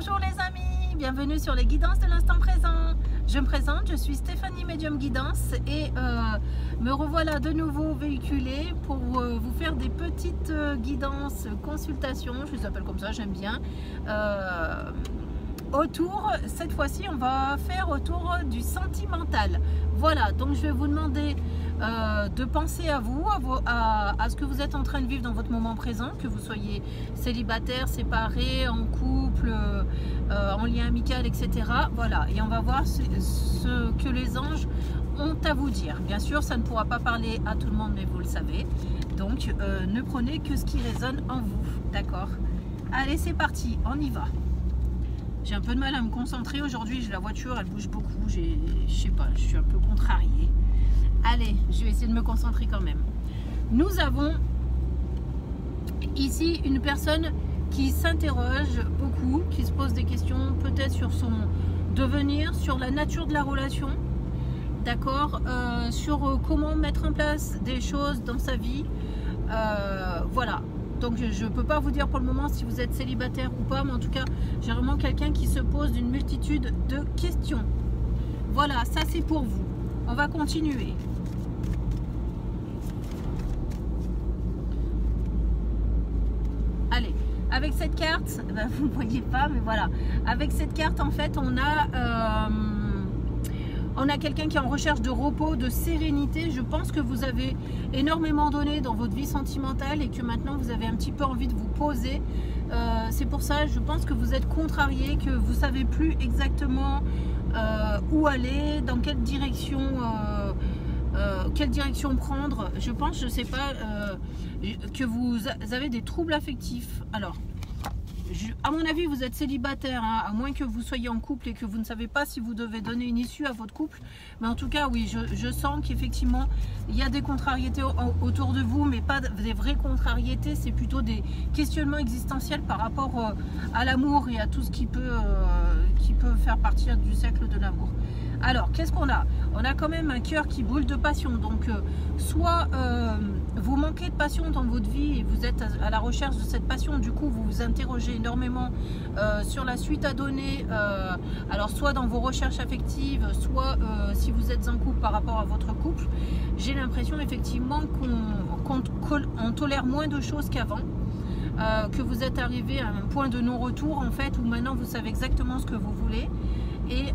Bonjour les amis, bienvenue sur les guidances de l'instant présent. Je me présente, je suis Stéphanie Médium Guidance et me revoilà de nouveau véhiculée pour vous faire des petites guidances, consultations, je les appelle comme ça, j'aime bien. Autour, cette fois-ci, on va faire autour du sentimental. Voilà, donc je vais vous demander de penser à vous, à ce que vous êtes en train de vivre dans votre moment présent, que vous soyez célibataire, séparé, en couple, en lien amical, etc. Voilà, et on va voir ce que les anges ont à vous dire. Bien sûr, ça ne pourra pas parler à tout le monde, mais vous le savez. Donc, ne prenez que ce qui résonne en vous, d'accord? Allez, c'est parti, on y va. J'ai un peu de mal à me concentrer aujourd'hui, la voiture elle bouge beaucoup, je sais pas, je suis un peu contrariée. Allez, je vais essayer de me concentrer quand même. Nous avons ici une personne qui s'interroge beaucoup, qui se pose des questions peut-être sur son devenir, sur la nature de la relation, d'accord, sur comment mettre en place des choses dans sa vie, voilà. Donc je ne peux pas vous dire pour le moment si vous êtes célibataire ou pas, mais en tout cas, j'ai vraiment quelqu'un qui se pose d'une multitude de questions. Voilà, ça c'est pour vous. On va continuer. Allez, avec cette carte, ben, vous ne voyez pas, mais voilà. Avec cette carte, en fait, on a quelqu'un qui est en recherche de repos, de sérénité. Je pense que vous avez énormément donné dans votre vie sentimentale et que maintenant vous avez un petit peu envie de vous poser. C'est pour ça, je pense que vous êtes contrarié, que vous ne savez plus exactement où aller, dans quelle direction prendre. Je pense, je ne sais pas, que vous avez des troubles affectifs. Alors, à mon avis, vous êtes célibataire, hein, à moins que vous soyez en couple et que vous ne savez pas si vous devez donner une issue à votre couple. Mais en tout cas, oui, je sens qu'effectivement, il y a des contrariétés autour de vous, mais pas des vraies contrariétés. C'est plutôt des questionnements existentiels par rapport à l'amour et à tout ce qui peut faire partie du cercle de l'amour. Alors, qu'est-ce qu'on a? On a quand même un cœur qui brûle de passion. Donc, soit vous manquez de passion dans votre vie et vous êtes à la recherche de cette passion. Du coup, vous vous interrogez énormément sur la suite à donner. Alors, soit dans vos recherches affectives, soit si vous êtes en couple par rapport à votre couple. J'ai l'impression effectivement qu'on tolère moins de choses qu'avant. Que vous êtes arrivé à un point de non-retour en fait, où maintenant vous savez exactement ce que vous voulez. Et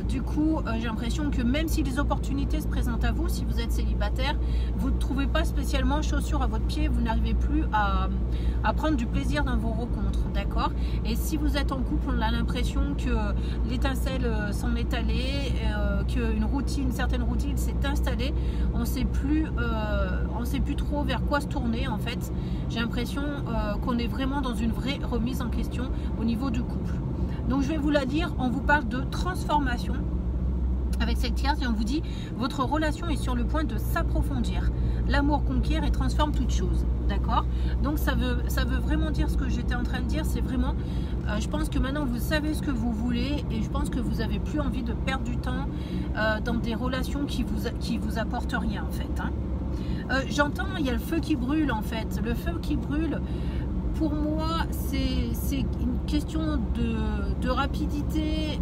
du coup, j'ai l'impression que même si les opportunités se présentent à vous, si vous êtes célibataire, vous ne trouvez pas spécialement chaussures à votre pied, vous n'arrivez plus à prendre du plaisir dans vos rencontres, d'accord? Et si vous êtes en couple, on a l'impression que l'étincelle s'en est allée, qu'une certaine routine s'est installée, on ne sait plus trop vers quoi se tourner en fait. J'ai l'impression qu'on est vraiment dans une vraie remise en question au niveau du couple. Donc je vais vous la dire, on vous parle de transformation avec cette carte et on vous dit votre relation est sur le point de s'approfondir. L'amour conquiert et transforme toute chose, d'accord? Donc ça veut vraiment dire ce que j'étais en train de dire, c'est vraiment, je pense que maintenant vous savez ce que vous voulez et je pense que vous n'avez plus envie de perdre du temps dans des relations qui vous apportent rien en fait, hein. J'entends, il y a le feu qui brûle en fait, le feu qui brûle. Pour moi, c'est une question de rapidité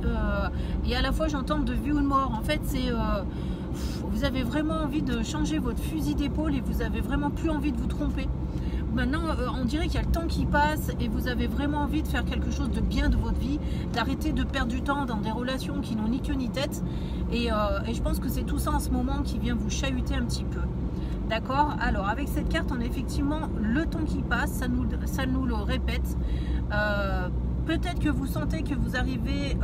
et à la fois j'entends de vie ou de mort. En fait, vous avez vraiment envie de changer votre fusil d'épaule et vous avez vraiment plus envie de vous tromper. Maintenant, on dirait qu'il y a le temps qui passe et vous avez vraiment envie de faire quelque chose de bien de votre vie, d'arrêter de perdre du temps dans des relations qui n'ont ni queue ni tête. Et je pense que c'est tout ça en ce moment qui vient vous chahuter un petit peu. D'accord? Alors avec cette carte, on a effectivement le temps qui passe, ça nous le répète. Peut-être que vous sentez que vous arrivez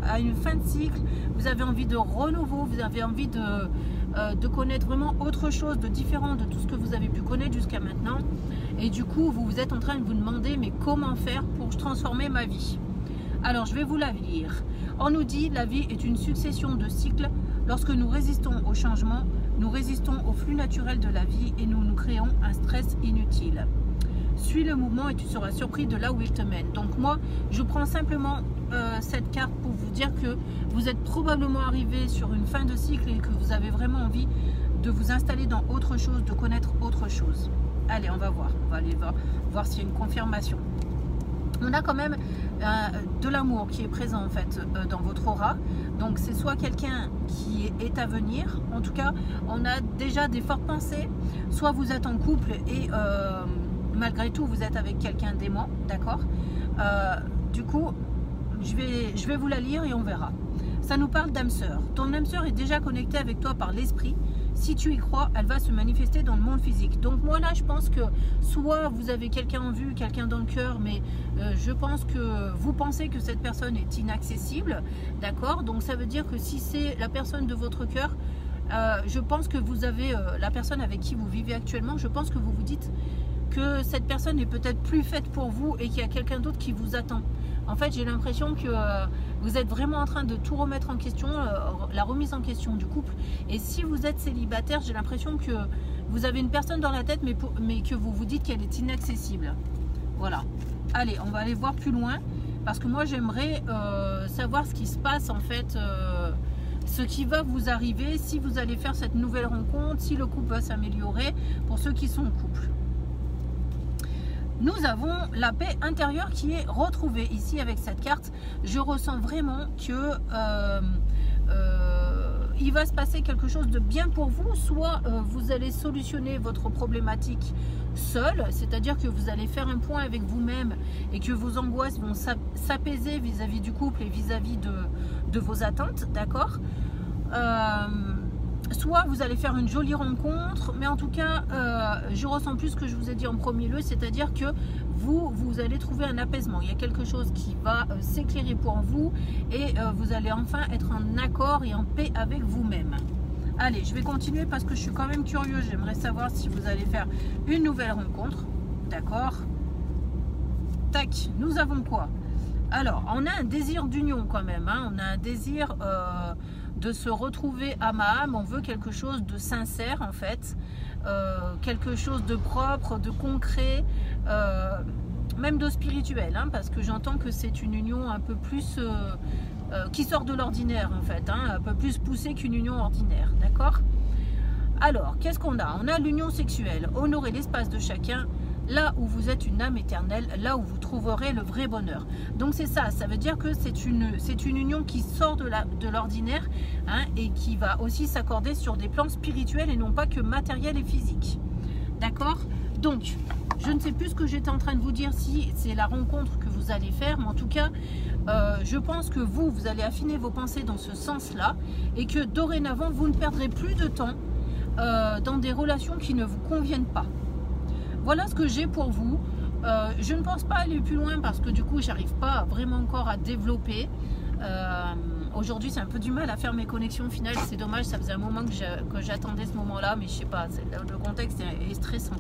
à une fin de cycle, vous avez envie de renouveau, vous avez envie de connaître vraiment autre chose de différent de tout ce que vous avez pu connaître jusqu'à maintenant. Et du coup, vous êtes en train de vous demander, mais comment faire pour transformer ma vie? Alors, je vais vous la lire. On nous dit, la vie est une succession de cycles. Lorsque nous résistons au changement, nous résistons au flux naturel de la vie et nous créons un stress inutile. Suis le mouvement et tu seras surpris de là où il te mène. Donc moi, je prends simplement cette carte pour vous dire que vous êtes probablement arrivé sur une fin de cycle et que vous avez vraiment envie de vous installer dans autre chose, de connaître autre chose. Allez, on va voir. On va aller voir s'il y a une confirmation. on a quand même de l'amour qui est présent en fait dans votre aura. Donc c'est soit quelqu'un qui est à venir, en tout cas on a déjà des fortes pensées, soit vous êtes en couple et malgré tout vous êtes avec quelqu'un d'aimant, d'accord. Du coup je vais vous la lire et on verra. Ça nous parle d'âme sœur. Ton âme sœur est déjà connectée avec toi par l'esprit. Si tu y crois, elle va se manifester dans le monde physique. Donc moi là, je pense que soit vous avez quelqu'un en vue, quelqu'un dans le cœur, mais je pense que vous pensez que cette personne est inaccessible, d'accord. Donc ça veut dire que si c'est la personne de votre cœur, je pense que vous avez la personne avec qui vous vivez actuellement, je pense que vous vous dites que cette personne est peut-être plus faite pour vous et qu'il y a quelqu'un d'autre qui vous attend. En fait, j'ai l'impression que vous êtes vraiment en train de tout remettre en question, la remise en question du couple. Et si vous êtes célibataire, j'ai l'impression que vous avez une personne dans la tête, mais que vous vous dites qu'elle est inaccessible. Voilà. Allez, on va aller voir plus loin, parce que moi, j'aimerais savoir ce qui se passe, en fait, ce qui va vous arriver, si vous allez faire cette nouvelle rencontre, si le couple va s'améliorer, pour ceux qui sont en couple. Nous avons la paix intérieure qui est retrouvée ici avec cette carte. Je ressens vraiment que il va se passer quelque chose de bien pour vous. Soit vous allez solutionner votre problématique seul, c'est-à-dire que vous allez faire un point avec vous-même et que vos angoisses vont s'apaiser vis-à-vis du couple et vis-à-vis de vos attentes, d'accord. Soit vous allez faire une jolie rencontre, mais en tout cas, je ressens plus ce que je vous ai dit en premier lieu, c'est-à-dire que vous allez trouver un apaisement. Il y a quelque chose qui va s'éclairer pour vous et vous allez enfin être en accord et en paix avec vous-même. Allez, je vais continuer parce que je suis quand même curieuse. J'aimerais savoir si vous allez faire une nouvelle rencontre. D'accord. Tac, nous avons quoi? Alors, on a un désir d'union quand même. Hein. On a un désir de se retrouver âme à âme. On veut quelque chose de sincère en fait. Quelque chose de propre, de concret, même de spirituel. Hein, parce que j'entends que c'est une union un peu plus... qui sort de l'ordinaire en fait. Hein, un peu plus poussée qu'une union ordinaire. D'accord? Alors, qu'est-ce qu'on a? On a l'union sexuelle. Honorer l'espace de chacun. Là où vous êtes une âme éternelle, là où vous trouverez le vrai bonheur. Donc c'est ça, ça veut dire que c'est une union qui sort de l'ordinaire, hein, et qui va aussi s'accorder sur des plans spirituels et non pas que matériel et physique. D'accord? Donc, je ne sais plus ce que j'étais en train de vous dire, si c'est la rencontre que vous allez faire, mais en tout cas, je pense que vous allez affiner vos pensées dans ce sens-là et que dorénavant, vous ne perdrez plus de temps dans des relations qui ne vous conviennent pas. Voilà ce que j'ai pour vous. Je ne pense pas aller plus loin parce que du coup, j'arrive pas vraiment encore à développer. Aujourd'hui, c'est un peu du mal à faire mes connexions finales. C'est dommage, ça faisait un moment que j'attendais ce moment-là, mais je sais pas, le contexte est stressant.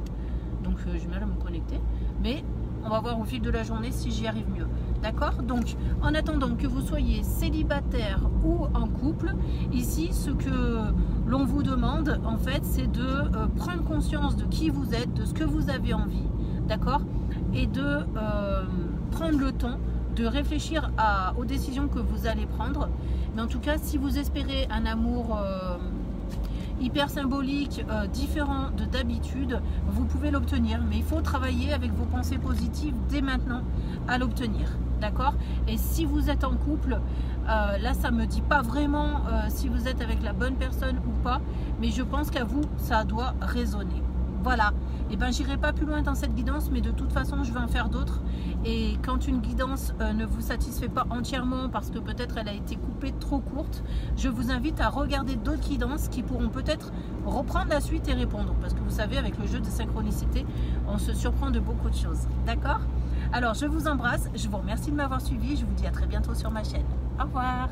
Donc, j'ai du mal à me connecter. Mais on va voir au fil de la journée si j'y arrive mieux. D'accord? Donc, en attendant que vous soyez célibataire ou en couple, ici, ce que l'on vous demande, en fait, c'est de prendre conscience de qui vous êtes, de ce que vous avez envie, d'accord? Et de prendre le temps de réfléchir aux décisions que vous allez prendre. Mais en tout cas, si vous espérez un amour hyper symbolique, différent de d'habitude, vous pouvez l'obtenir. Mais il faut travailler avec vos pensées positives dès maintenant à l'obtenir. D'accord? Et si vous êtes en couple, là ça me dit pas vraiment si vous êtes avec la bonne personne ou pas, mais je pense qu'à vous ça doit résonner. Voilà, et ben j'irai pas plus loin dans cette guidance, mais de toute façon je vais en faire d'autres. Et quand une guidance ne vous satisfait pas entièrement parce que peut-être elle a été coupée trop courte, je vous invite à regarder d'autres guidances qui pourront peut-être reprendre la suite et répondre, parce que vous savez, avec le jeu de synchronicité, on se surprend de beaucoup de choses. D'accord? Alors je vous embrasse, je vous remercie de m'avoir suivi, je vous dis à très bientôt sur ma chaîne. Au revoir.